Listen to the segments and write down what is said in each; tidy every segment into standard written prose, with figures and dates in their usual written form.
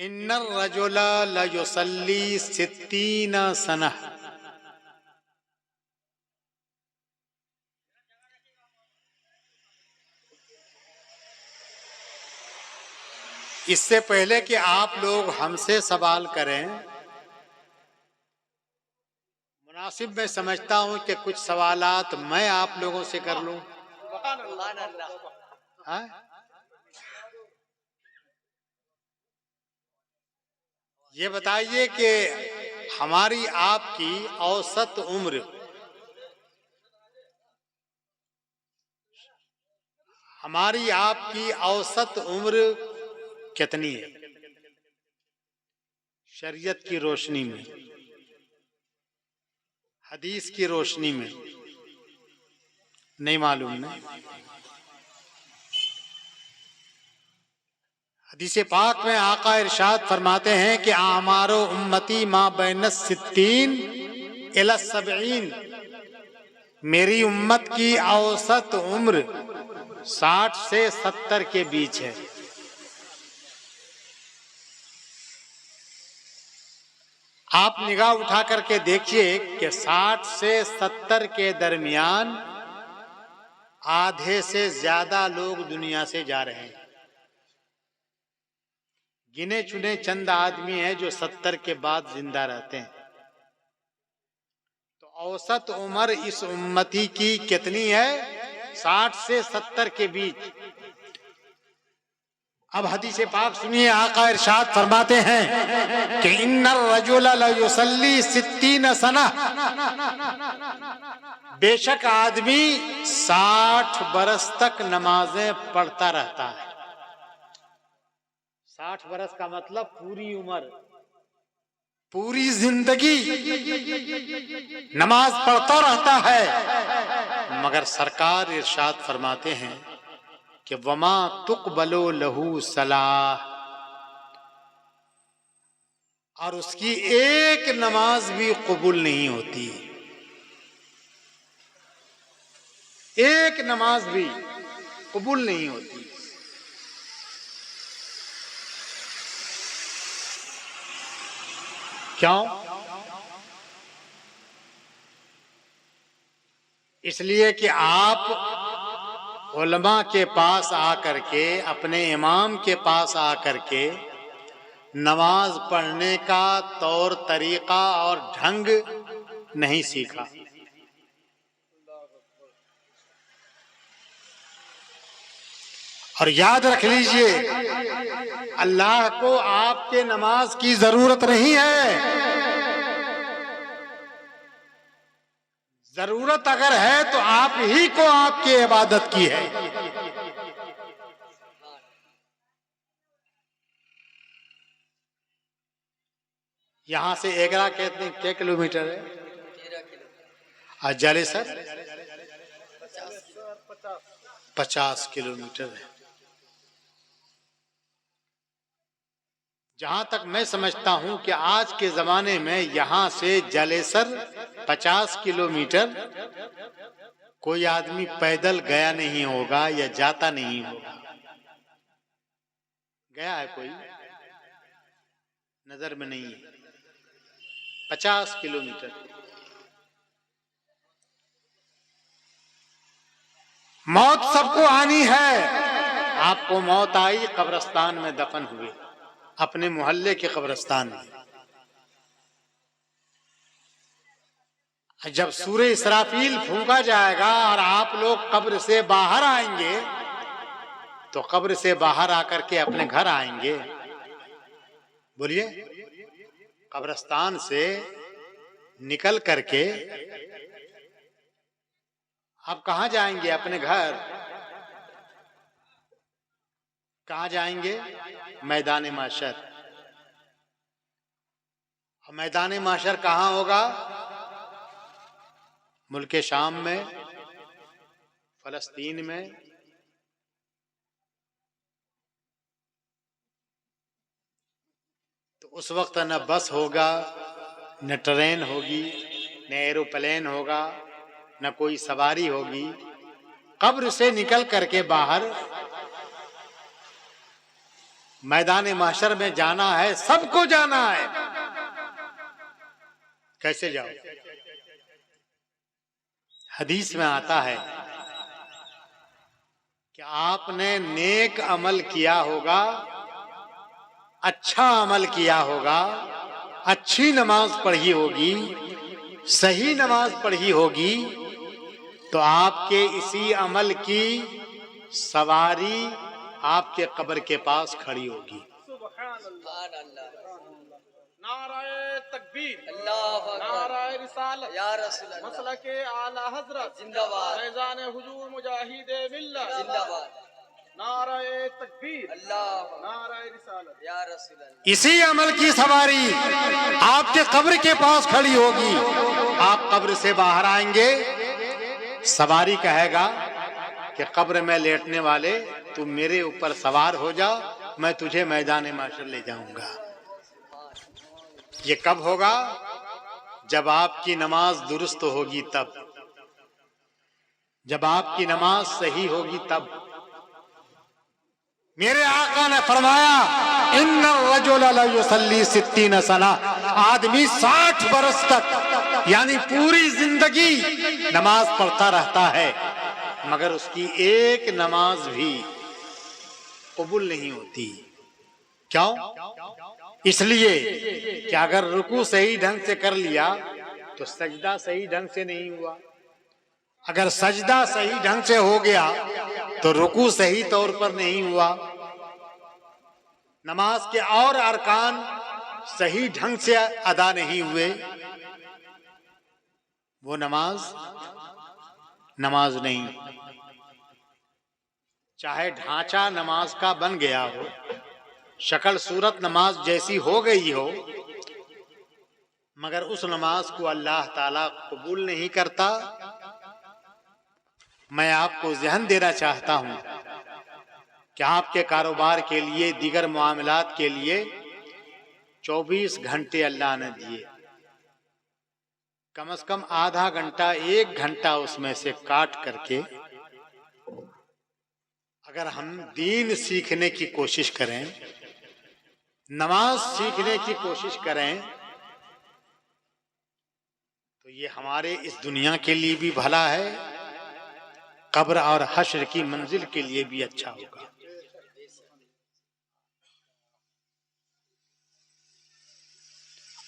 Inner Rajula लयुसल्ली सित्तीना सनह। इससे पहले कि आप लोग हमसे सवाल करें, मुनासिब मैं समझता हूं कि कुछ सवालात मैं आप लोगों से कर लूं। हाँ? ये बताइए कि हमारी आपकी औसत उम्र, हमारी आपकी औसत उम्र कितनी है शरीयत की रोशनी में, हदीस की रोशनी में? नहीं मालूम ना। हदीस पाक में आका इरशाद फरमाते हैं कि आमारो उम्मती मा बैन सित्तीन इला सबईन, मेरी उम्मत की औसत उम्र 60 से 70 के बीच है। आप निगाह उठा करके देखिए कि 60 से 70 के दरमियान आधे से ज्यादा लोग दुनिया से जा रहे हैं। गिने चुने चंद आदमी हैं जो 70 के बाद जिंदा रहते हैं। तो औसत उम्र इस उम्मती की कितनी है? 60 से 70 के बीच। अब हदीस पाक सुनिए, आका इरशाद फरमाते हैं कि इन्नर रजुला लयुसल्ली सित्तीना सना, बेशक आदमी 60 बरस तक नमाजें पढ़ता रहता है। 60 बरस का मतलब पूरी उम्र, पूरी जिंदगी नमाज पढ़ता रहता है। मगर सरकार इरशाद फरमाते हैं कि वमा तुकबलो लहू सलाह, और उसकी एक नमाज भी कबूल नहीं होती। एक नमाज भी कबूल नहीं होती। क्यों? इसलिए कि आप उलमा के पास आकर के, अपने इमाम के पास आकर के नमाज पढ़ने का तौर तरीका और ढंग नहीं सीखा। और याद रख लीजिए, अल्लाह को आपके नमाज की जरूरत नहीं है। जरूरत अगर है तो आप ही को आपकी इबादत की है। यहां से एगरा कितने किलोमीटर है? 13 किलोमीटर। और जालेसर 50 किलोमीटर है। जहां तक मैं समझता हूं कि आज के जमाने में यहां से जालेसर 50 किलोमीटर कोई आदमी पैदल गया नहीं होगा या जाता नहीं होगा। गया है कोई? नजर में नहीं है। 50 किलोमीटर। मौत सबको आनी है। आपको मौत आई, कब्रिस्तान में दफन हुए, अपने मोहल्ले के कब्रिस्तान में। जब सूरे इसराफील फूंका जाएगा और आप लोग कब्र से बाहर आएंगे, तो कब्र से बाहर आकर के अपने घर आएंगे। बोलिए, कब्रिस्तान से निकल करके आप कहां जाएंगे? अपने घर। कहां जाएंगे? मैदान माशर। मैदान माशर कहां होगा? मुल्के शाम में, फलस्तीन में। तो उस वक्त न बस होगा, न ट्रेन होगी, न एरोप्लेन होगा, न कोई सवारी होगी। कब्र से निकल करके बाहर मैदान महशर में जाना है, सबको जाना है। कैसे जाओ? हदीस में आता है कि आपने नेक अमल किया होगा, अच्छा अमल किया होगा, अच्छी नमाज पढ़ी होगी, सही नमाज पढ़ी होगी, तो आपके इसी अमल की सवारी आपके कब्र के पास खड़ी होगी। नाराए तकबीर, अल्लाह नाराए रिसालत, या रसूल अल्लाह, मसलके आला हजरत जिंदाबाद, फैजान हुजूर मुजाहिद मिल्लत जिंदाबाद, नाराए तकबीर, अल्लाह नाराए रिसालत, या रसूल अल्लाह। इसी अमल की सवारी आपके कब्र के पास खड़ी होगी। आप कब्र से बाहर आएंगे, सवारी कहेगा कि कब्र में लेटने वाले तू मेरे ऊपर सवार हो जा, मैं तुझे मैदान महशर ले जाऊंगा। ये कब होगा? जब आपकी नमाज दुरुस्त होगी तब, जब आपकी नमाज सही होगी तब। मेरे आका ने फरमाया, इन्ना रजुल ला युसल्ली 60 सना, आदमी 60 बरस तक यानी पूरी जिंदगी नमाज पढ़ता रहता है, मगर उसकी एक नमाज भी कबूल नहीं होती। क्यों? इसलिए कि अगर रुकू सही ढंग से कर लिया तो सजदा सही ढंग से नहीं हुआ, अगर सजदा सही ढंग से हो गया तो रुकू सही तौर पर नहीं हुआ, नमाज के और अरकान सही ढंग से अदा नहीं हुए, वो नमाज नहीं। चाहे ढांचा नमाज का बन गया हो, शक्ल सूरत नमाज जैसी हो गई हो, मगर उस नमाज को अल्लाह ताला कबूल नहीं करता। मैं आपको ज़हन देना चाहता हूं कि आपके कारोबार के लिए, दीगर मामलात के लिए 24 घंटे अल्लाह ने दिए, कम से कम आधा घंटा, 1 घंटा उसमें से काट करके अगर हम दीन सीखने की कोशिश करें, नमाज सीखने की कोशिश करें, तो ये हमारे इस दुनिया के लिए भी भला है, कब्र और हश्र की मंजिल के लिए भी अच्छा होगा।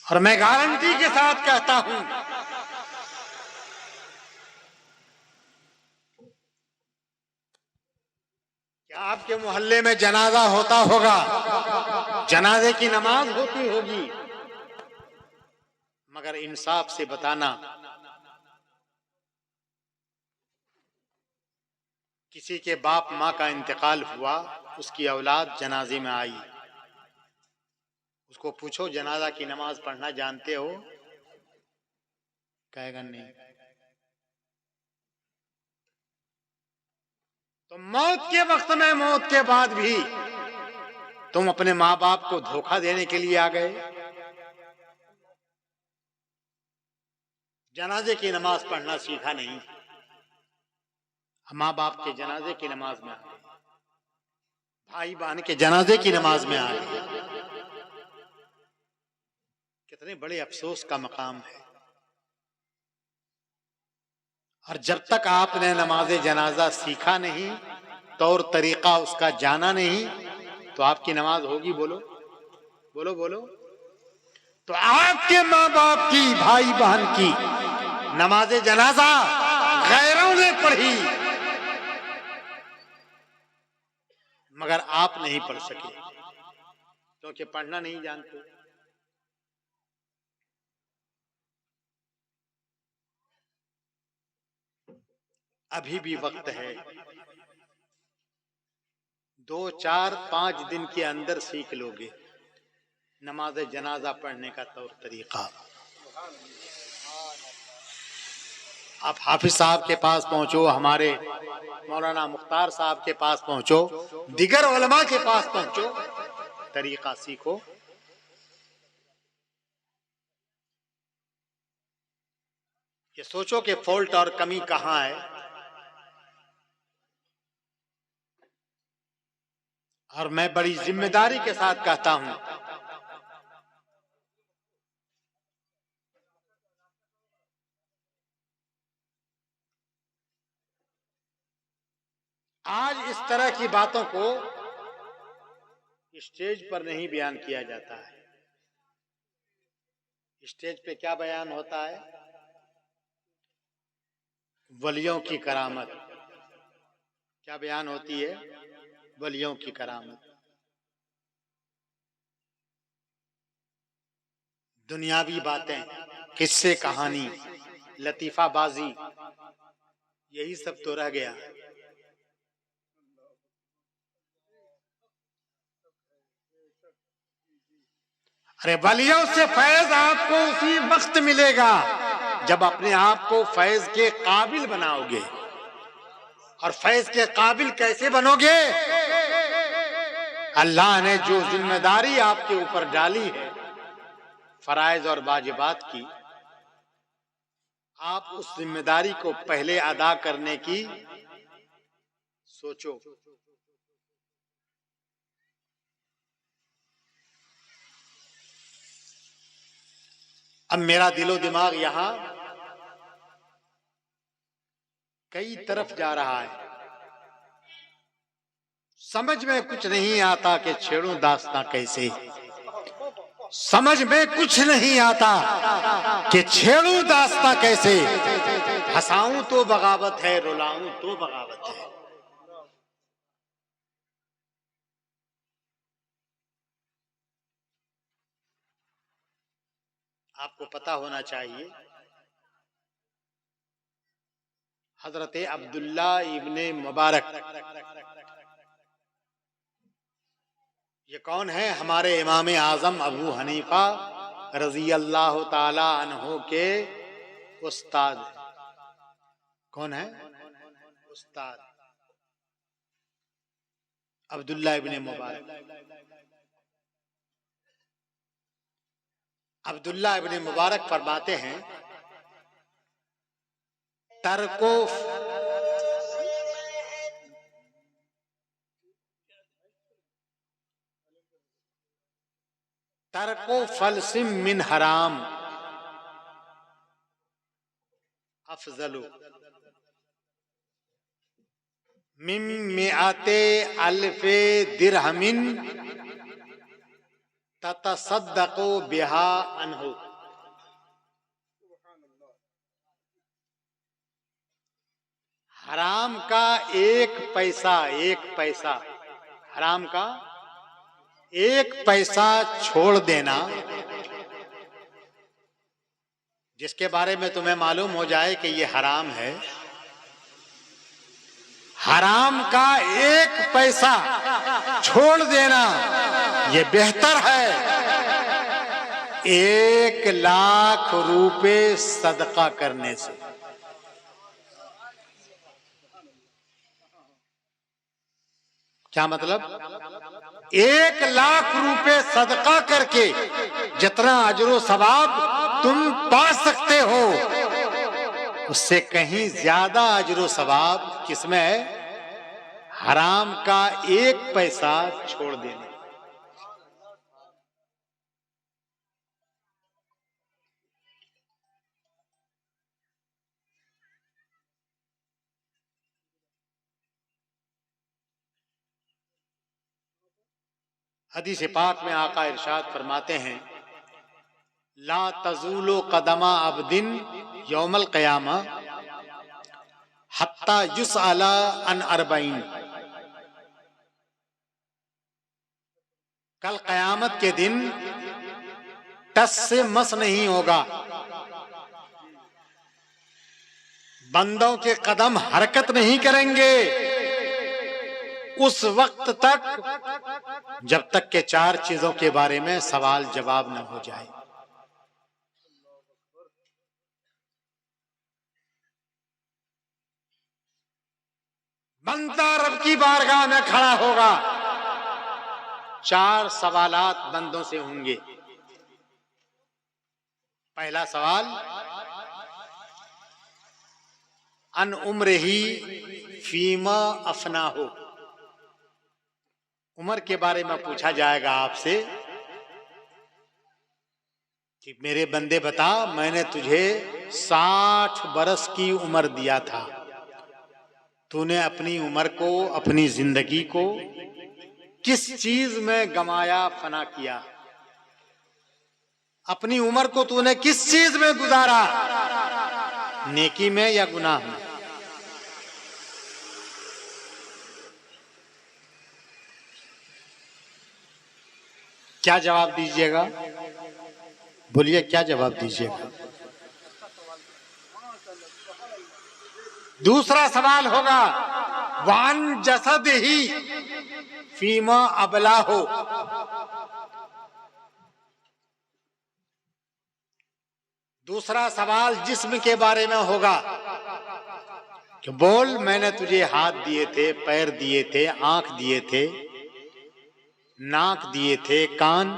और मैं गारंटी के साथ कहता हूं कि आपके मोहल्ले में जनाजा होता होगा, जनाजे की नमाज होती होगी, मगर इंसाफ से बताना, किसी के बाप माँ का इंतकाल हुआ, उसकी औलाद जनाजे में आई, उसको पूछो जनाजा की नमाज पढ़ना जानते हो? कहेगा नहीं। तो मौत के वक्त में, मौत के बाद भी तुम अपने माँ बाप को धोखा देने के लिए आ गए, जनाजे की नमाज पढ़ना सीखा नहीं, माँ बाप के जनाजे की नमाज में आ गए, भाई बहन के जनाजे की नमाज में आ गए। कितने बड़े अफसोस का मकाम है। और जब तक आपने नमाज जनाजा सीखा नहीं, तौर तरीका उसका जाना नहीं, तो आपकी नमाज होगी? बोलो बोलो बोलो। तो आपके माँ बाप की, भाई बहन की नमाज जनाजा गैरों ने पढ़ी, मगर आप नहीं पढ़ सके क्योंकि पढ़ना नहीं जानते। अभी भी वक्त है, 2, 4, 5 दिन के अंदर सीख लोगे नमाज जनाजा पढ़ने का तौर तरीका। आप हाफिज साहब के पास पहुंचो, हमारे मौलाना मुख्तार साहब के पास पहुंचो, दिगर उलमा के पास पहुंचो, तरीका सीखो। ये सोचो कि फॉल्ट और कमी कहां है। और मैं बड़ी जिम्मेदारी के साथ कहता हूं, आज इस तरह की बातों को स्टेज पर नहीं बयान किया जाता है। स्टेज पे क्या बयान होता है? वलियों की करामत। क्या बयान होती है? वलियों की करामत। दुनियावी बातें, किस्से कहानी, लतीफाबाजी, यही सब तो रह गया। अरे वलियों से फैज आपको उसी वक्त मिलेगा जब अपने आप को फैज के काबिल बनाओगे। और फैज के काबिल कैसे बनोगे? अल्लाह ने जो जिम्मेदारी आपके ऊपर डाली है फराइज और वाजिबात की, आप उस जिम्मेदारी को पहले अदा करने की सोचो। अब मेरा दिलो दिमाग यहां कई तरफ जा रहा है। समझ में कुछ नहीं आता कि छेड़ूं दास्तां कैसे। समझ में कुछ नहीं आता कि छेड़ूं दास्तां कैसे। हंसाऊं तो बगावत है, रुलाऊं तो बगावत है। आपको पता होना चाहिए, हजरत अब्दुल्ला इब्ने मुबारक, ये कौन है? हमारे इमाम आजम अबू हनीफा रजी अल्लाह ताला अन्हु के उस्ताद। कौन है? उस्ताद अब्दुल्ला इब्ने मुबारक। अब्दुल्ला इब्ने मुबारक फरमाते हैं, तरको फलसिम मिन हराम अफजलु मिन मिआते अल्फे दिरहमिन ततसद्दक़ु बिहा अन्हु। हराम का एक पैसा, हराम का एक पैसा छोड़ देना, जिसके बारे में तुम्हें मालूम हो जाए कि ये हराम है, हराम का एक पैसा छोड़ देना ये बेहतर है 1,00,000 रुपए सदका करने से। क्या मतलब? 1,00,000 रुपए सदका करके जितना अजरो सवाब तुम पा सकते हो, उससे कहीं ज्यादा अजरो सवाब किसमें है? हराम का एक पैसा छोड़ देने। हदीस पाक में आका इरशाद फरमाते हैं, ला तज़ूलो कदमा अब्दिन यौमल क़यामा हत्ता युसअला अन अरबईन। कल क़यामत के दिन टस से मस नहीं होगा, बंदों के कदम हरकत नहीं करेंगे उस वक्त तक जब तक के 4 चीजों के बारे में सवाल जवाब न हो जाए। बंदा रब की बारगाह में खड़ा होगा, 4 सवालात बंदों से होंगे। पहला सवाल, अन उम्र ही फीमा अफना हो, उम्र के बारे में पूछा जाएगा आपसे कि मेरे बंदे बता, मैंने तुझे 60 बरस की उम्र दिया था, तूने अपनी उम्र को, अपनी जिंदगी को किस चीज में गमाया, फना किया? अपनी उम्र को तूने किस चीज में गुजारा, नेकी में या गुनाह में? क्या जवाब दीजिएगा? बोलिए, क्या जवाब दीजिएगा? दूसरा सवाल होगा, वान जसद ही फीमा अबला हो। दूसरा सवाल जिस्म के बारे में होगा कि बोल, मैंने तुझे हाथ दिए थे, पैर दिए थे, आंख दिए थे, नाक दिए थे, कान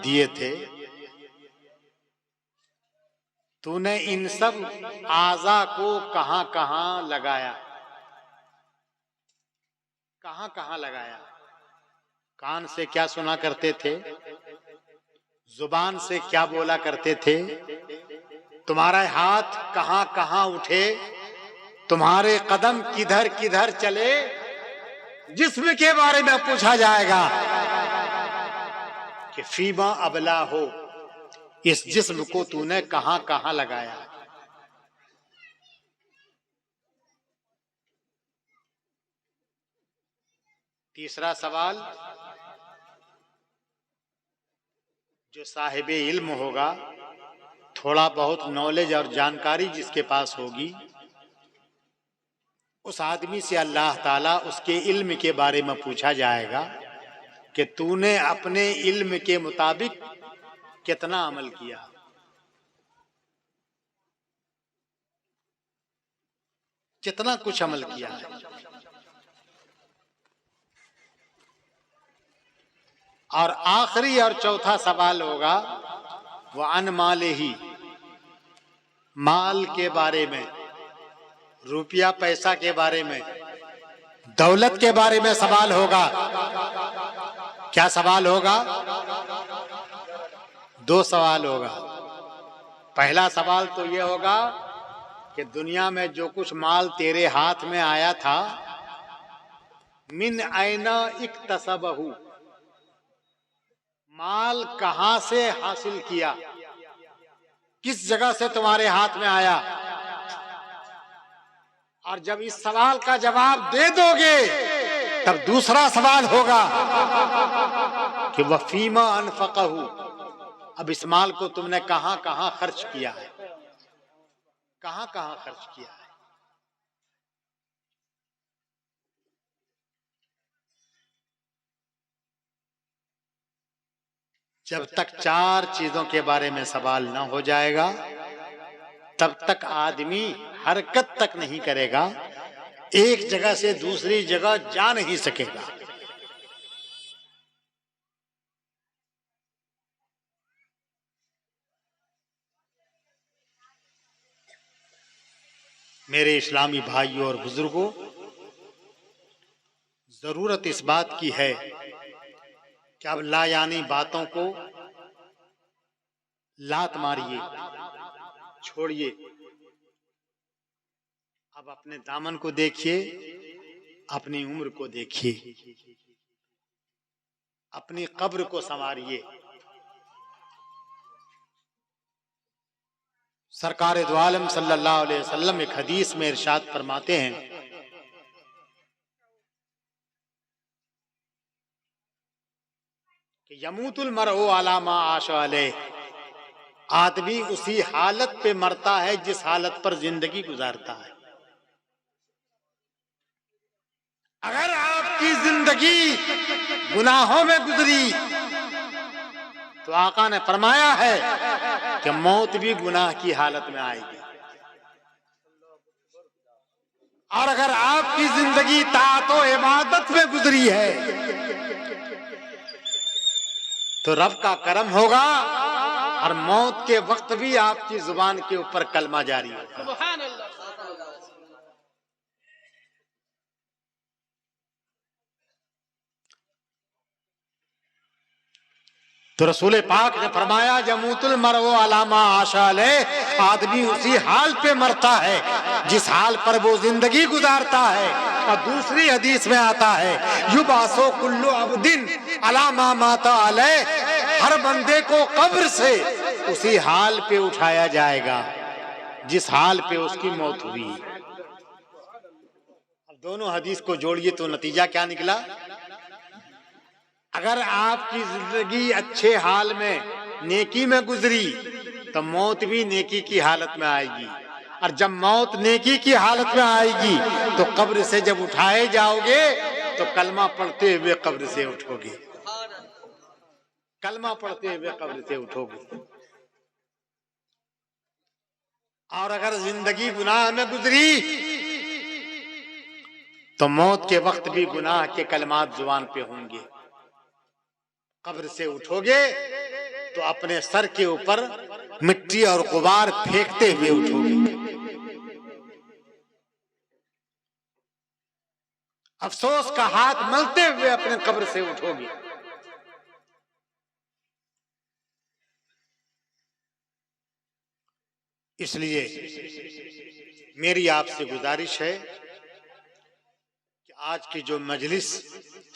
दिए थे, तूने इन सब आज़ा को कहां कहां लगाया? कहां कहां लगाया? कान से क्या सुना करते थे? जुबान से क्या बोला करते थे? तुम्हारे हाथ कहां कहां उठे? तुम्हारे कदम किधर किधर चले? जिस्म के बारे में पूछा जाएगा कि फीमा अबला हो, इस जिस्म को तूने कहां कहां लगाया? तीसरा सवाल, जो साहिबे इल्म होगा, थोड़ा बहुत नॉलेज और जानकारी जिसके पास होगी, उस आदमी से अल्लाह ताला उसके इल्म के बारे में पूछा जाएगा कि तूने अपने इल्म के मुताबिक कितना अमल किया? कितना कुछ अमल किया है? और आखिरी और चौथा सवाल होगा वो अन माले ही, माल के बारे में, रुपया पैसा के बारे में, दौलत के बारे में सवाल होगा। क्या सवाल होगा? दो सवाल होगा। पहला सवाल तो ये होगा कि दुनिया में जो कुछ माल तेरे हाथ में आया था, मिन ऐना इक्तसबहु, माल कहां से हासिल किया, किस जगह से तुम्हारे हाथ में आया? और जब इस सवाल का जवाब दे दोगे तब दूसरा सवाल होगा कि वफीमा अनफकहु, अब इस माल को तुमने कहां कहां खर्च किया है? कहां कहां खर्च किया है? जब तक चार चीजों के बारे में सवाल न हो जाएगा तब तक आदमी हरकत तक नहीं करेगा, एक जगह से दूसरी जगह जा नहीं सकेगा। मेरे इस्लामी भाइयों और बुजुर्गों, जरूरत इस बात की है कि अब लायानी बातों को लात मारिए, छोड़िए। अब अपने दामन को देखिए, अपनी उम्र को देखिए, अपनी कब्र को संवारिए। सरकार दो आलम सल्लल्लाहु अलैहि वसल्लम एक हदीस में इरशाद फरमाते हैं कि यमूतुल मरउ अला मा आशा अलैह, आदमी उसी हालत पे मरता है जिस हालत पर जिंदगी गुजारता है। अगर आपकी जिंदगी गुनाहों में गुजरी तो आका ने फरमाया है कि मौत भी गुनाह की हालत में आएगी। और अगर आपकी जिंदगी ताअत व इबादत में गुजरी है तो रब का करम होगा और मौत के वक्त भी आपकी जुबान के ऊपर कलमा जारी होगा। सुभान अल्लाह। तो रसूल पाक ने फरमाया जमूतुल मरवो अलामा आशाले, आदमी उसी हाल पे मरता है जिस हाल पर वो जिंदगी गुजारता है। और दूसरी हदीस में आता है युबासो कुल्लु अब्दिन अलामा माता अलै, हर बंदे को कब्र से उसी हाल पे उठाया जाएगा जिस हाल पे उसकी मौत हुई। अब दोनों हदीस को जोड़िए तो नतीजा क्या निकला? अगर आपकी जिंदगी अच्छे हाल में नेकी में गुजरी तो मौत भी नेकी की हालत में आएगी, और जब मौत नेकी की हालत में आएगी तो कब्र से जब उठाए जाओगे तो कलमा पढ़ते हुए कब्र से उठोगे, कलमा पढ़ते हुए कब्र से उठोगे। और अगर जिंदगी गुनाह में गुजरी तो मौत के वक्त भी गुनाह के कलमात जुबान पे होंगे। कब्र से उठोगे तो अपने सर के ऊपर मिट्टी और गुबार फेंकते हुए उठोगे। अफसोस का हाथ मलते हुए अपने कब्र से उठोगे। इसलिए मेरी आपसे गुजारिश है कि आज की जो मजलिस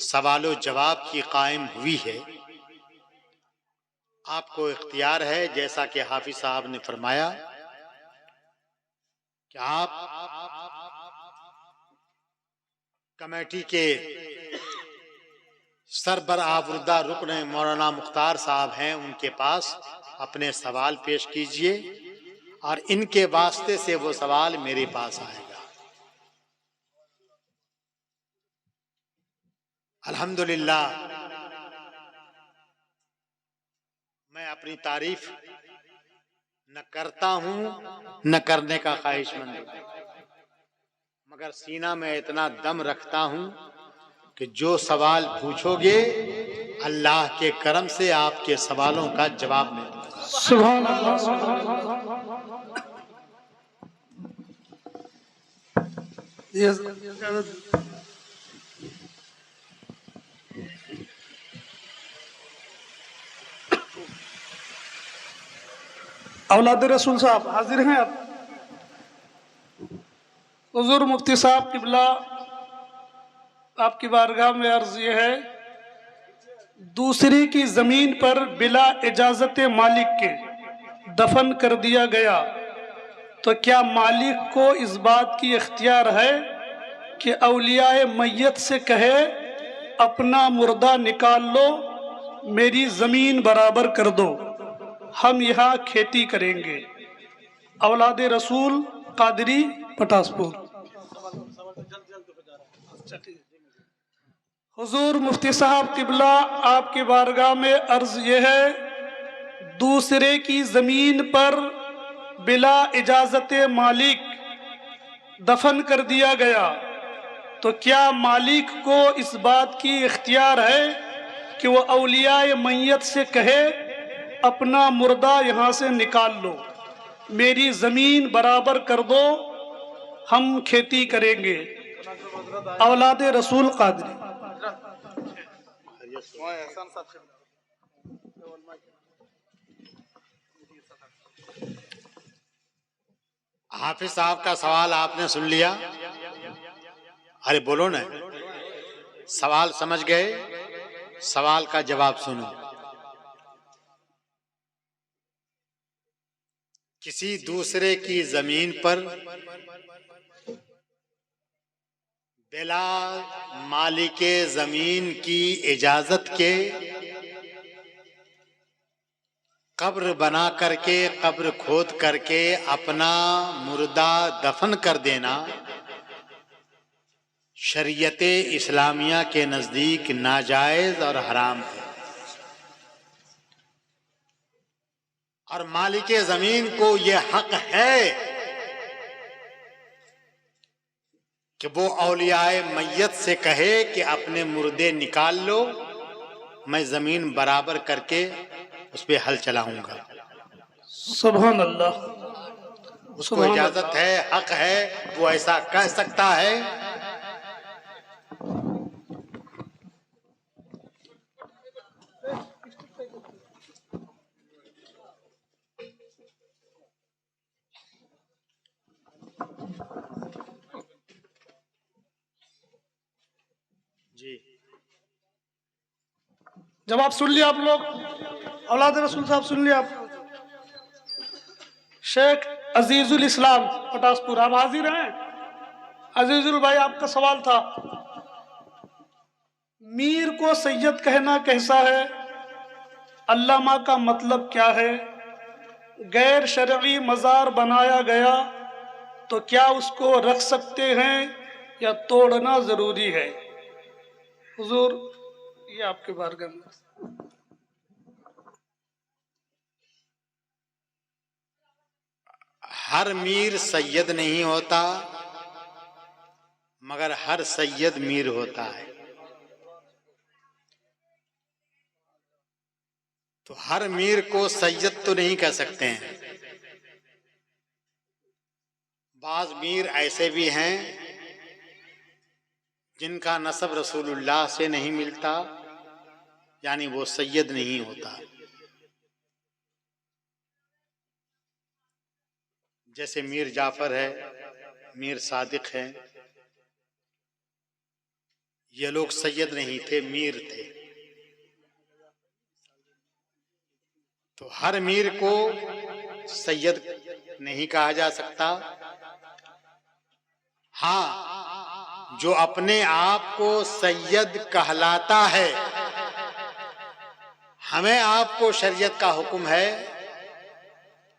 सवालों जवाब की कायम हुई है, आपको इख्तियार है जैसा कि हाफिज साहब ने फरमाया कि आप कमेटी के सरबर आवृद्धा रुकन मौलाना मुख्तार साहब हैं, उनके पास अपने सवाल पेश कीजिए और इनके वास्ते से वो सवाल मेरे पास आएगा। अल्हम्दुलिल्लाह, मैं अपनी तारीफ न करता हूं न करने का ख्वाहिशमंद हूं, मगर सीना में इतना दम रखता हूं कि जो सवाल पूछोगे अल्लाह के करम से आपके सवालों का जवाब मैं दूंगा। सुभान अल्लाह, सुभान अल्लाह। औलाद रसूल साहब हाजिर हैं आप। हुजूर मुफ्ती साहब किबला, आपकी बारगाह में अर्ज ये है, दूसरी की जमीन पर बिला इजाजत मालिक के दफन कर दिया गया तो क्या मालिक को इस बात की इख्तियार है कि औलियाए मैयत से कहे अपना मुर्दा निकाल लो, मेरी जमीन बराबर कर दो, हम यहाँ खेती करेंगे। औलाद रसूल कादरी पटासपुर। हुजूर मुफ्ती साहब किबला, आपकी बारगाह में अर्ज ये है, दूसरे की जमीन पर बिला इजाजत मालिक दफन कर दिया गया तो क्या मालिक को इस बात की इख्तियार है कि वो औलियाए मैयत से कहे अपना मुर्दा यहाँ से निकाल लो, मेरी जमीन बराबर कर दो, हम खेती करेंगे। औलाद रसूल कादरी। हाफिज साहब का सवाल आपने सुन लिया? अरे बोलो ना, सवाल समझ गए? सवाल का जवाब सुनो। किसी दूसरे की जमीन पर बिला मालिके जमीन की इजाजत के कब्र बना करके, कब्र खोद करके अपना मुर्दा दफन कर देना शरीयते इस्लामिया के नजदीक नाजायज और हराम है। और मालिके जमीन को यह हक है कि वो औलियाए मैयत से कहे कि अपने मुर्दे निकाल लो, मैं जमीन बराबर करके उस पे हल चलाऊंगा। सुभान अल्लाह। उसको इजाजत है, हक है, वो ऐसा कह सकता है। जवाब सुन लिया आप लोग, औलाद रसूल साहब सुन लिया आप। शेख अजीजुल इस्लाम पटासपुर, आप हाजिर हैं? अजीजुल भाई, आपका सवाल था, मीर को सैयद कहना कैसा है, अल्लामा का मतलब क्या है, गैर शरई मज़ार बनाया गया तो क्या उसको रख सकते हैं या तोड़ना जरूरी है? हुजूर, ये आपके बारगाह में। हर मीर सैयद नहीं होता, मगर हर सैयद मीर होता है। तो हर मीर को सैयद तो नहीं कह सकते हैं। बाज मीर ऐसे भी हैं जिनका नसब रसूलुल्लाह से नहीं मिलता, यानी वो सैयद नहीं होता। जैसे मीर जाफर है, मीर सादिक है, ये लोग सैयद नहीं थे, मीर थे। तो हर मीर को सैयद नहीं कहा जा सकता। हाँ, जो अपने आप को सैयद कहलाता है, हमें आपको शरीयत का हुक्म है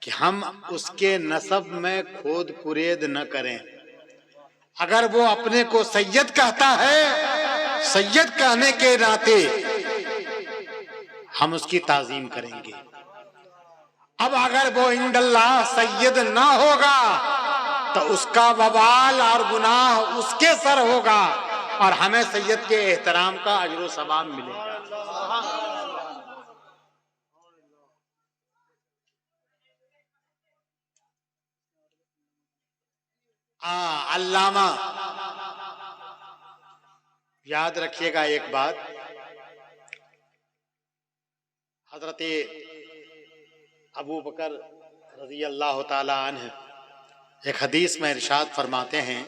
कि हम उसके नसब में खोद कुरेद न करें। अगर वो अपने को सैयद कहता है, सैयद कहने के नाते हम उसकी ताजीम करेंगे। अब अगर वो इंदल्लाह सैयद ना होगा तो उसका वबाल और गुनाह उसके सर होगा और हमें सैयद के एहतराम का अजर सवाब मिलेगा। अल्लामा, याद रखिएगा एक बात, हजरत अबू बकर रज़ी अल्लाह ताला अन्हु एक हदीस में इरशाद फरमाते हैं,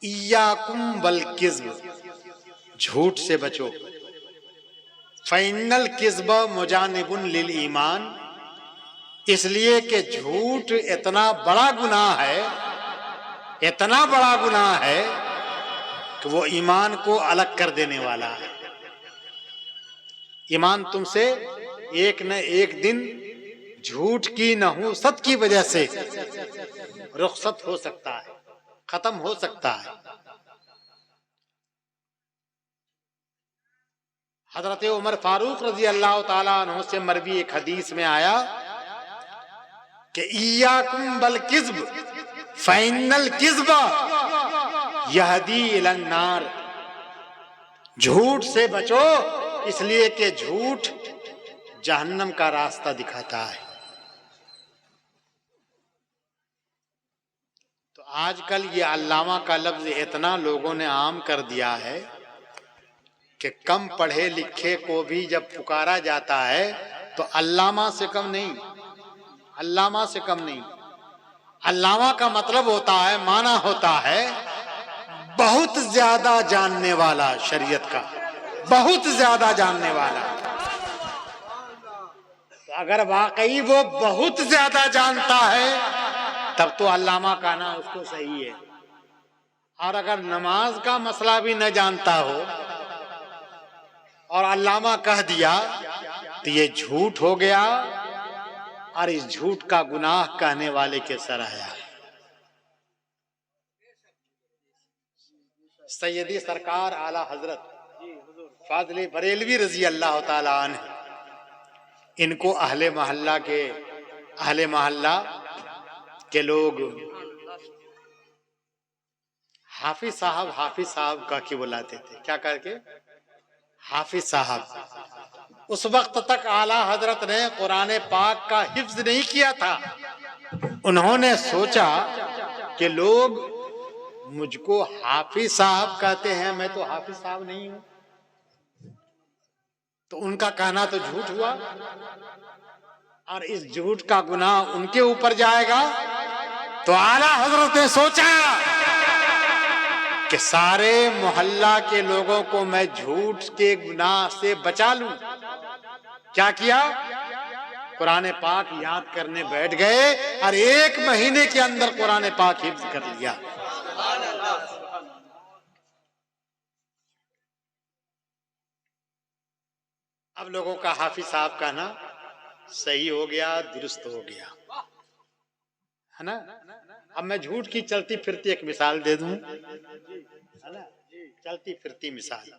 इय्याकुम वल किज़्ब, झूठ से बचो, फ़इन्नल किज़्ब मुजानिबुन लिल ईमान, इसलिए कि झूठ इतना बड़ा गुनाह है, इतना बड़ा गुनाह है कि वो ईमान को अलग कर देने वाला है। ईमान तुमसे एक न एक दिन झूठ की नहुसत की वजह से रुखसत हो सकता है, खत्म हो सकता है। हजरत उमर फारूक रजी अल्लाह ताला अन्हु से मरवी एक हदीस में आया कि इय्याकुम वल किज़्ब फ़इन्नल किज़्ब यहदी इलन नार, झूठ से बचो इसलिए कि झूठ जहन्नम का रास्ता दिखाता है। तो आजकल ये अल्लामा का लफ्ज इतना लोगों ने आम कर दिया है कि कम पढ़े लिखे को भी जब पुकारा जाता है तो अल्लामा से कम नहीं, अल्लामा से कम नहीं। अल्लामा का मतलब होता है, माना होता है बहुत ज्यादा जानने वाला, शरीयत का बहुत ज्यादा जानने वाला। तो अगर वाकई वो बहुत ज्यादा जानता है तब तो अल्लामा कहना उसको सही है। और अगर नमाज का मसला भी न जानता हो और अल्लामा कह दिया तो ये झूठ हो गया और इस झूठ का गुनाह कहने वाले के सर आया। सैयदी सरकार आला हजरत फाज़िल बरेलवी रजी अल्लाह ताला अन्हु, इनको अहले मोहल्ला के लोग हाफिज साहब कह के बुलाते थे। क्या करके? हाफिज साहब। उस वक्त तक आला हजरत ने कुरान पाक का हिफ्ज नहीं किया था। उन्होंने सोचा कि लोग मुझको हाफिज साहब कहते हैं, मैं तो हाफिज साहब नहीं हूं, तो उनका कहना तो झूठ हुआ और इस झूठ का गुनाह उनके ऊपर जाएगा। तो आला हजरत ने सोचा कि सारे मोहल्ला के लोगों को मैं झूठ के गुनाह से बचा लूं। क्या किया? कुरान पाक याद करने बैठ गए और 1 महीने के अंदर कुरान पाक हिफ्ज कर लिया। अब लोगों का हाफिज साहब कहना सही हो गया, दुरुस्त हो गया, है ना। अब मैं झूठ की चलती फिरती एक मिसाल दे दूं, है ना, चलती फिरती मिसाल।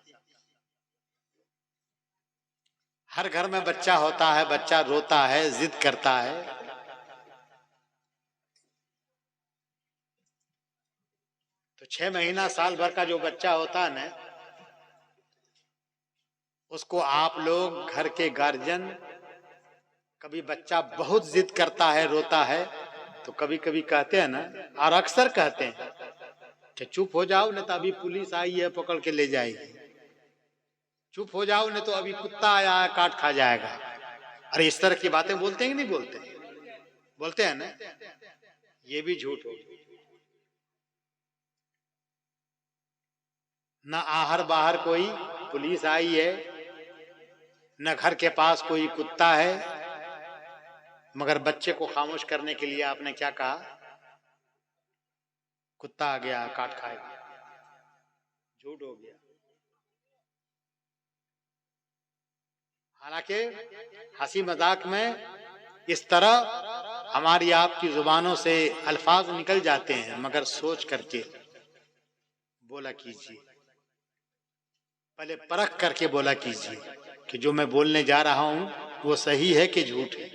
हर घर में बच्चा होता है, बच्चा रोता है, जिद करता है। तो 6 महीना साल भर का जो बच्चा होता है ना, उसको आप लोग घर के गार्जियन, कभी बच्चा बहुत जिद करता है, रोता है, तो कभी कभी कहते हैं ना, और अक्सर कहते हैं कि चुप हो जाओ नहीं तो अभी पुलिस आई है पकड़ के ले जाएगी, चुप हो जाओ नहीं तो अभी कुत्ता आया है काट खा जाएगा। अरे इस तरह की बातें बोलते हैं कि नहीं बोलते? बोलते हैं ना। ये भी झूठ हो। न आहर बाहर कोई पुलिस आई है, न घर के पास कोई कुत्ता है, मगर बच्चे को खामोश करने के लिए आपने क्या कहा? कुत्ता आ गया काट खाएगा। झूठ हो गया। हालांकि हंसी मजाक में इस तरह हमारी आपकी जुबानों से अल्फाज निकल जाते हैं, मगर सोच करके बोला कीजिए, पहले परख करके बोला कीजिए कि जो मैं बोलने जा रहा हूं वो सही है कि झूठ है,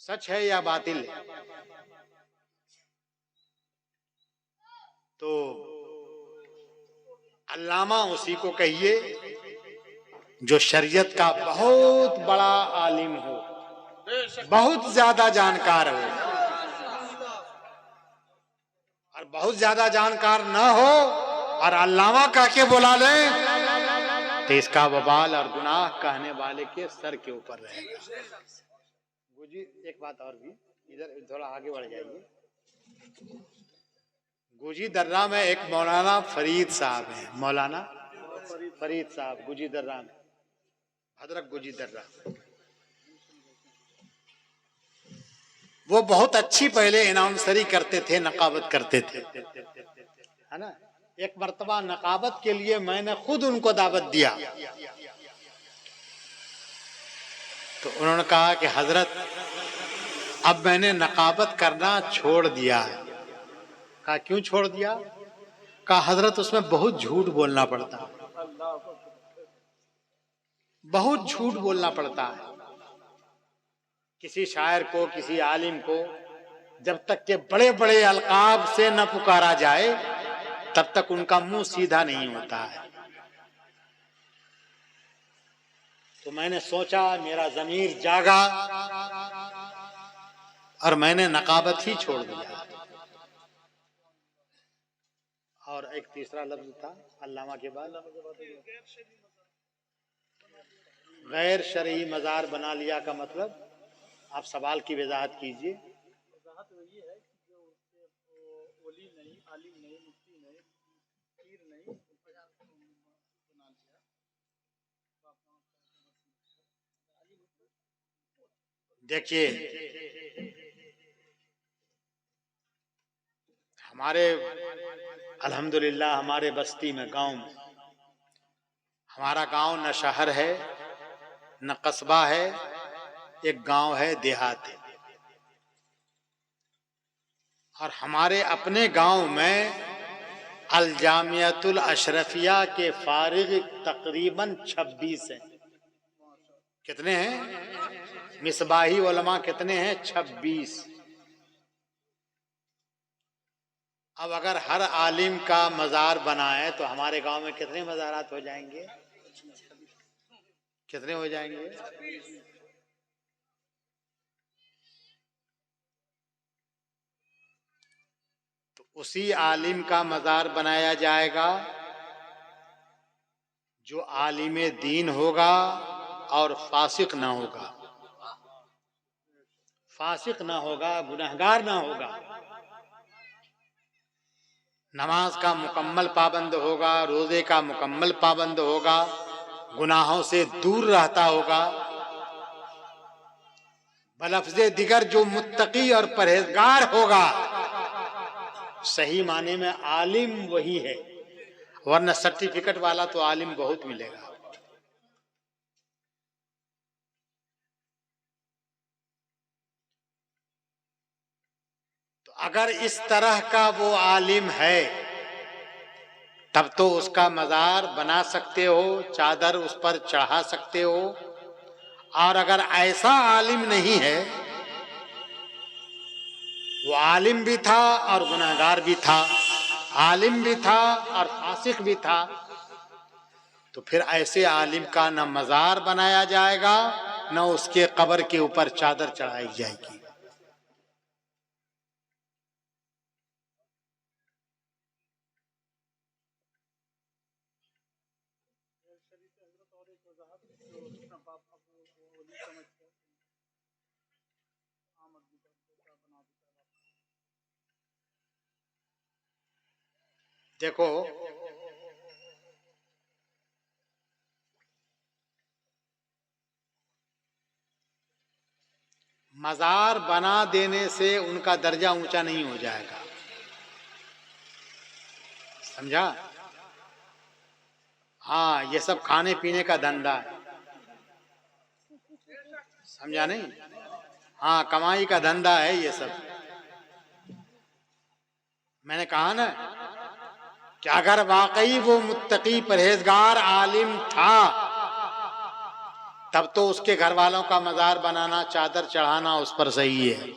सच है या बातिल है। तो अल्लामा उसी को कहिए जो शरीयत का बहुत बड़ा आलिम हो, बहुत ज्यादा जानकार हो, और बहुत ज्यादा जानकार न हो और अल्लामा कह के बुला ले तो इसका वबाल और गुनाह कहने वाले के सर के ऊपर रहेगा। गुजी एक बात और भी, इधर थोड़ा आगे बढ़ जाइए। गुजी दर्रा में एक मौलाना फरीद साहब हैं, मौलाना फरीद साहब गुजी दर्रा में, हजरत गुजी दर्रा। वो बहुत अच्छी पहले इनाउंसरी करते थे, नकाबत करते थे, है ना। एक मर्तबा नकाबत के लिए मैंने खुद उनको दावत दिया, तो उन्होंने कहा कि हजरत अब मैंने नकाबत करना छोड़ दिया है। कहा क्यों छोड़ दिया? कहा हजरत उसमें बहुत झूठ बोलना पड़ता है, बहुत झूठ बोलना पड़ता है। किसी शायर को, किसी आलिम को जब तक के बड़े बड़े अलकाब से न पुकारा जाए तब तक उनका मुंह सीधा नहीं होता है। तो मैंने सोचा, मेरा ज़मीर जागा और मैंने नकाबत ही छोड़ दिया। और एक तीसरा लफ्ज था अल्लामा के बाद, गैर शरई मज़ार बना लिया का मतलब आप सवाल की वजाहत कीजिए। वजाहत वही है कि जो उसके वली नहीं, आलिम नहीं, मुफ्ती नहीं, पीर नहीं, बना लिया। देखिए हमारे अल्हम्दुलिल्लाह हमारे बस्ती में, गांव में, हमारा गांव न शहर है न कस्बा है, एक गांव है, देहात है। और हमारे अपने गांव में अल जामियातुल अशरफिया के फारिग तकरीबन 26 हैं। कितने हैं? मिसबाही उलमा कितने हैं? 26। अब अगर हर आलिम का मज़ार बनाए तो हमारे गांव में कितने मज़ारात हो जाएंगे? कितने हो जाएंगे? तो उसी आलिम का मज़ार बनाया जाएगा जो आलिम दीन होगा और फासिक ना होगा, फासिक ना होगा, गुनहगार ना होगा। नमाज का मुकम्मल पाबंद होगा, रोजे का मुकम्मल पाबंद होगा, गुनाहों से दूर रहता होगा। बलफ्ज़े दिगर जो मुत्तकी और परहेजगार होगा, सही माने में आलिम वही है, वरना सर्टिफिकेट वाला तो आलिम बहुत मिलेगा। तो अगर इस तरह का वो आलिम है तब तो उसका मज़ार बना सकते हो, चादर उस पर चढ़ा सकते हो। और अगर ऐसा आलिम नहीं है, वो आलिम भी था और गुनाहगार भी था, आलिम भी था और फासिक भी था, तो फिर ऐसे आलिम का न मज़ार बनाया जाएगा न उसके कब्र के ऊपर चादर चढ़ाई जाएगी। देखो, मज़ार बना देने से उनका दर्जा ऊंचा नहीं हो जाएगा, समझा? हाँ, ये सब खाने पीने का धंधा है, समझा नहीं? हाँ, कमाई का धंधा है ये सब। मैंने कहा ना कि अगर वाकई वो मुत्तकी परहेजगार आलिम था तब तो उसके घर वालों का मज़ार बनाना, चादर चढ़ाना उस पर सही है।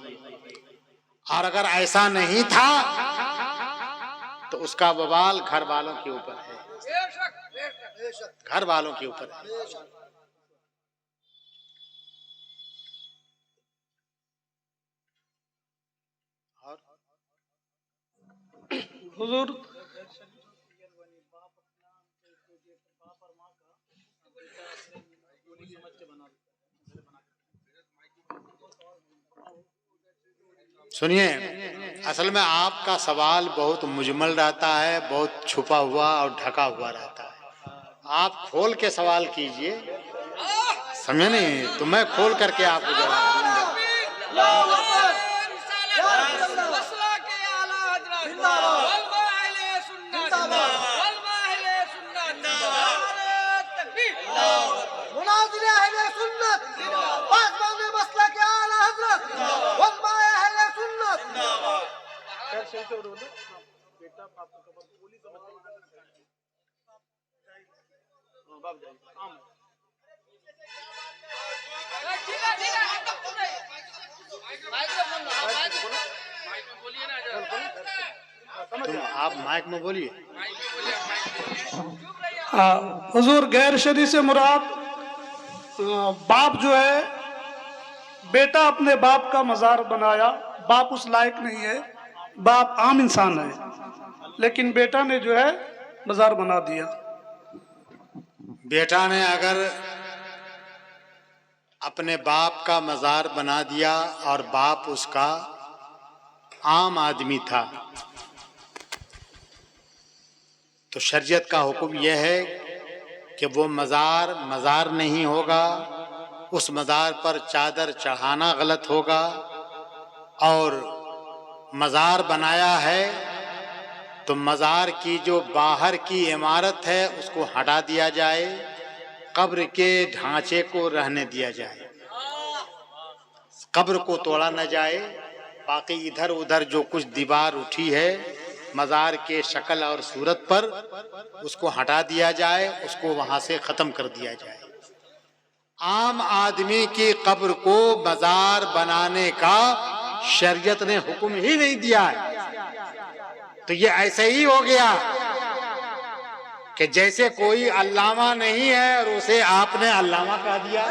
और अगर ऐसा नहीं था तो उसका बवाल घर वालों के ऊपर है, घर वालों के ऊपर है। और हुजूर सुनिए, असल में आपका सवाल बहुत मुजमल रहता है, बहुत छुपा हुआ और ढका हुआ रहता है। आप खोल के सवाल कीजिए, समझे नहीं? तो मैं खोल करके आपको जवाब दूंगा। तुम आप माइक में बोलिए। हुजूर, गैर शरी से मुराद बाप जो है, बेटा अपने बाप का मज़ार बनाया, बाप उस लायक नहीं है, बाप आम इंसान है, लेकिन बेटा ने जो है मज़ार बना दिया। बेटा ने अगर अपने बाप का मज़ार बना दिया और बाप उसका आम आदमी था, तो शरीयत का हुक्म यह है कि वो मज़ार नहीं होगा, उस मज़ार पर चादर चढ़ाना गलत होगा। और मज़ार बनाया है तो मज़ार की जो बाहर की इमारत है उसको हटा दिया जाए, कब्र के ढांचे को रहने दिया जाए, कब्र को तोड़ा न जाए। बाकी इधर उधर जो कुछ दीवार उठी है मज़ार के शक्ल और सूरत पर, उसको हटा दिया जाए, उसको वहां से ख़त्म कर दिया जाए। आम आदमी की कब्र को मज़ार बनाने का शरीयत ने हुक्म ही नहीं दिया है। तो ये ऐसे ही हो गया कि जैसे कोई अल्लामा नहीं है और उसे आपने अल्लामा कह दिया।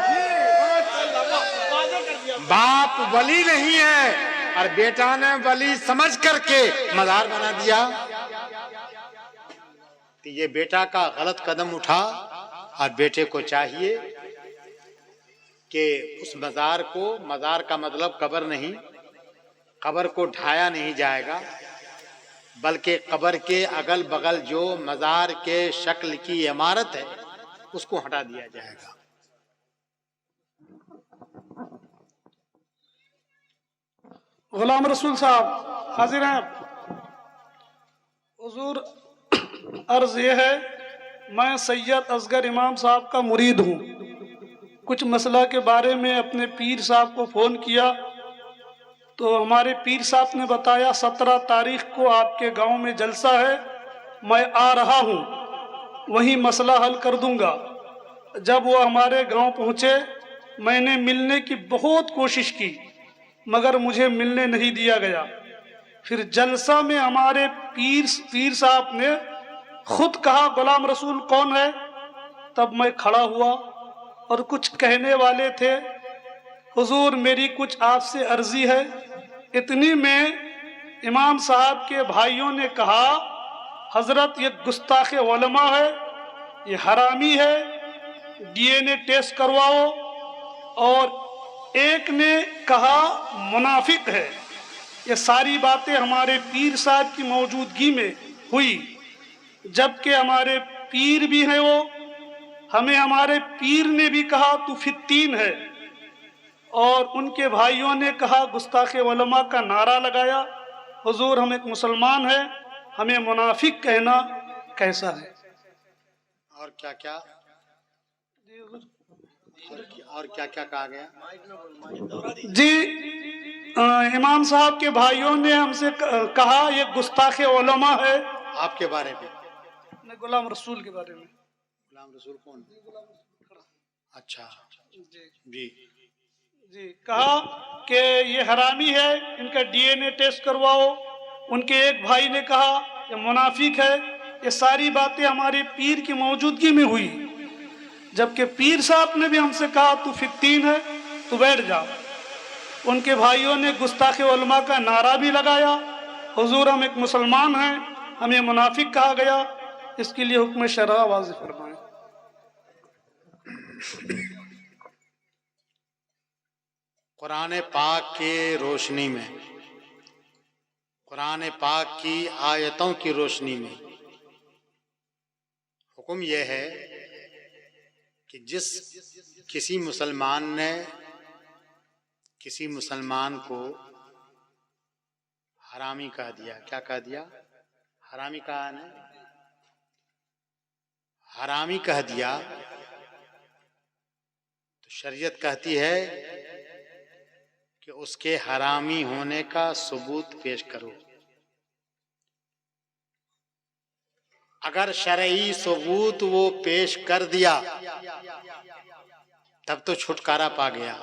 बाप वली नहीं है और बेटा ने वली समझ करके मज़ार बना दिया। तो ये बेटा का गलत कदम उठा और बेटे को चाहिए कि उस मज़ार को, मज़ार का मतलब कब्र नहीं, कब्र को ढाया नहीं जाएगा, बल्कि कब्र के अगल बगल जो मजार के शक्ल की इमारत है उसको हटा दिया जाएगा। गुलाम रसूल साहब हाजिर हैं आप? हुजूर, अर्ज ये है, मैं सैयद असगर इमाम साहब का मुरीद हूँ। कुछ मसला के बारे में अपने पीर साहब को फ़ोन किया तो हमारे पीर साहब ने बताया 17 तारीख को आपके गांव में जलसा है, मैं आ रहा हूँ, वहीं मसला हल कर दूंगा। जब वो हमारे गांव पहुँचे, मैंने मिलने की बहुत कोशिश की मगर मुझे मिलने नहीं दिया गया। फिर जलसा में हमारे पीर साहब ने खुद कहा, गुलाम रसूल कौन है? तब मैं खड़ा हुआ और कुछ कहने वाले थे। हुजूर, मेरी कुछ आपसे अर्जी है। इतनी में इमाम साहब के भाइयों ने कहा, हजरत ये गुस्ताखे उलमा है, ये हरामी है, DNA टेस्ट करवाओ। और एक ने कहा मुनाफिक है। ये सारी बातें हमारे पीर साहब की मौजूदगी में हुई, जबकि हमारे पीर भी हैं वो। हमें हमारे पीर ने भी कहा तू फित्तीन है, और उनके भाइयों ने कहा गुस्ताखे उलमा का नारा लगाया। हुजूर, हम एक मुसलमान है, हमें मुनाफिक कहना कैसा है? और क्या क्या और क्या क्या कहा गया? जी, इमाम साहब के भाइयों ने हमसे कहा ये गुस्ताखे उलमा है। आपके बारे में? गुलाम रसूल के बारे में। गुलाम रसूल कौन? अच्छा जी जी, कहा कि ये हरामी है, इनका DNA टेस्ट करवाओ। उनके एक भाई ने कहा ये मुनाफिक है। ये सारी बातें हमारे पीर की मौजूदगी में हुई, जबकि पीर साहब ने भी हमसे कहा तू फित्तीन है, तू बैठ जा। उनके भाइयों ने गुस्ताखे उलमा का नारा भी लगाया। हुजूर, हम एक मुसलमान हैं, हमें मुनाफिक कहा गया, इसके लिए हुक्म शरअ वाज़िह फरमाएं। कुरान पाक के रोशनी में, कुरान पाक की आयतों की रोशनी में हुक्म यह है कि जिस किसी मुसलमान ने किसी मुसलमान को हरामी कह दिया, क्या कह दिया? हरामी कहा है, हरामी कह दिया, तो शरीयत कहती है कि उसके हरामी होने का सबूत पेश करो। अगर शरई सबूत वो पेश कर दिया तब तो छुटकारा पा गया,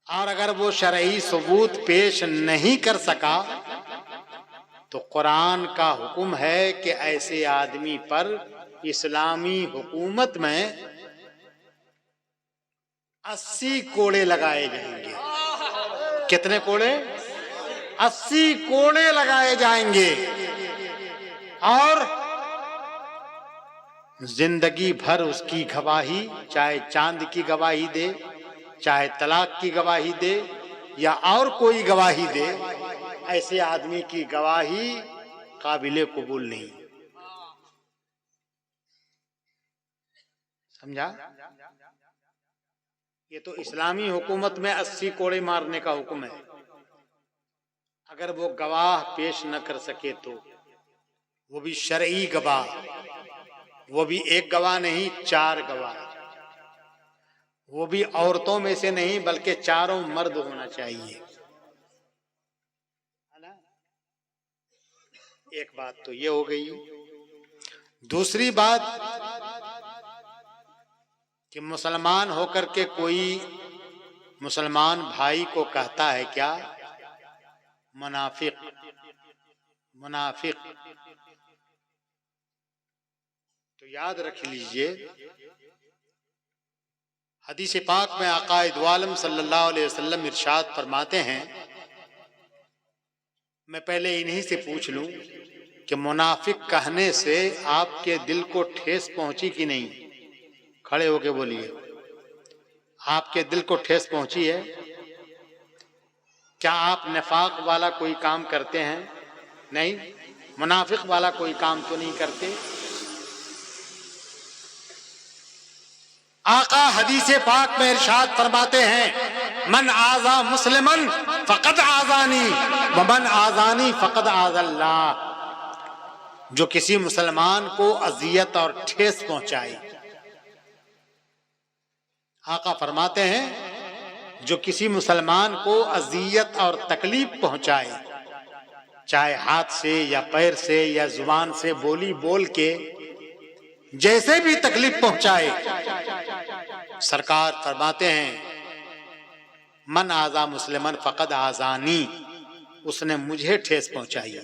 और अगर वो शरई सबूत पेश नहीं कर सका तो कुरान का हुक्म है कि ऐसे आदमी पर इस्लामी हुकूमत में 80 कोड़े लगाए जाएंगे। कितने कोड़े? 80 कोड़े लगाए जाएंगे, और जिंदगी भर उसकी गवाही, चाहे चांद की गवाही दे, चाहे तलाक की गवाही दे, या और कोई गवाही दे, ऐसे आदमी की गवाही काबिले कबूल नहीं। समझा? ये तो इस्लामी हुकूमत में 80 कोड़े मारने का हुक्म है। अगर वो गवाह पेश न कर सके तो, वो भी शरई गवाह, वो भी एक गवाह नहीं, 4 गवाह, वो भी औरतों में से नहीं बल्कि चारों मर्द होना चाहिए। है ना? एक बात तो ये हो गई। दूसरी बात कि मुसलमान होकर के कोई मुसलमान भाई को कहता है क्या? मुनाफिक, मुनाफिक। तो याद रख लीजिए, हदीस पाक में आकाए दो आलम सल्लल्लाहु अलैहि वसल्लम इरशाद फरमाते हैं, मैं पहले इन्हीं से पूछ लूं कि मुनाफिक कहने से आपके दिल को ठेस पहुंची कि नहीं? खड़े होके बोलिए, आपके दिल को ठेस पहुंची है? क्या आप निफाक वाला कोई काम करते हैं? नहीं, मुनाफिक वाला कोई काम तो नहीं करते। आका हदीस पाक में इरशाद फरमाते हैं, मन आज़ा मुस्लिमन फ़क़द आज़ानी व मन आज़ानी फ़क़द आज़ल्लाह। जो किसी मुसलमान को अजियत और ठेस पहुंचाए, आका फरमाते हैं जो किसी मुसलमान को अजियत और तकलीफ पहुंचाए, चाहे हाथ से या पैर से या जुबान से बोली बोल के जैसे भी तकलीफ पहुंचाए, सरकार फरमाते हैं मन आज़ा मुस्लिमन फ़क़द आज़ानी, उसने मुझे ठेस पहुंचाई।